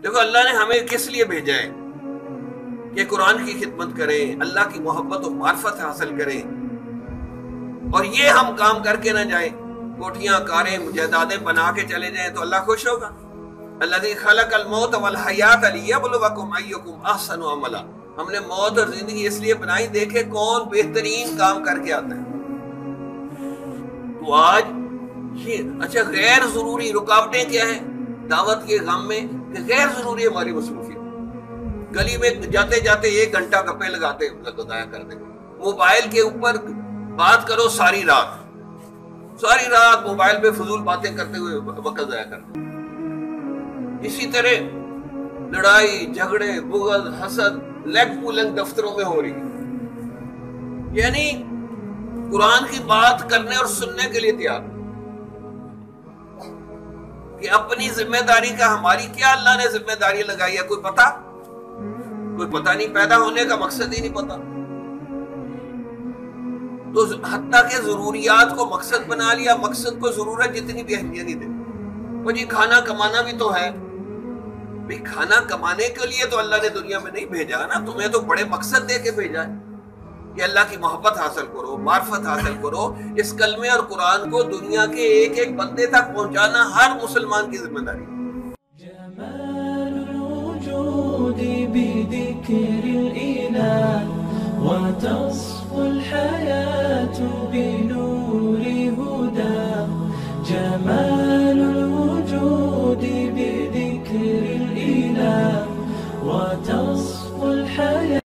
دیکھو اللہ نے ہمیں کس لیے بھیجا ہے کہ قرآن کی خدمت کریں، اللہ کی محبت و معرفت حاصل کریں، اور یہ ہم کام کر کے نہ جائیں، کوٹھیاں کاریں جائیدادیں بنا کے چلے جائیں تو اللہ خوش ہوگا؟ الذی خلق الموت والحیات لیبلوکم ایکم احسن عملا، ہم نے موت اور زندگی اس لیے بنائی دیکھے کون بہترین کام کر کے آتا ہے۔ تو آج یہ اچھا غیر ضروری رکاوٹیں کیا ہیں دعوت کے غم میں؟ کہ غیر ضروری ہماری مصروفیت، گلی میں جاتے جاتے 1 گھنٹہ گپے لگاتے ضائع کر دیں، موبائل کے اوپر بات کرو ساری رات موبائل پہ فضول باتیں کرتے ہوئے وقت ضائع کر دیں۔ اسی طرح لڑائی جھگڑے بغض حسد لیگ پولنگ دفتروں میں ہو رہی ہے، یعنی قرآن کی بات کرنے اور سننے کے لیے تیار کہ اپنی ذمہ داری کا ہماری کیا اللہ نے ذمہ داری لگائی ہے؟ کوئی پتہ نہیں، پیدا ہونے کا مقصد ہی نہیں پتا، تو حتیٰ کہ ضروریات کو مقصد بنا لیا، مقصد کو ضرورت جتنی بھی اہمیت نہیں دے۔ وہ جی کھانا کمانا بھی تو ہے، بھی کھانا کمانے کے لیے تو اللہ نے دنیا میں نہیں بھیجا نا، تمہیں تو بڑے مقصد دے کے بھیجا ہے کہ اللہ کی محبت حاصل کرو، معرفت حاصل کرو۔ اس کلمے اور قرآن کو دنیا کے ایک ایک بندے تک پہنچانا ہر مسلمان کی ذمہ داری ہے۔ جمال الوجود بذكر الإله وتصفو الحياة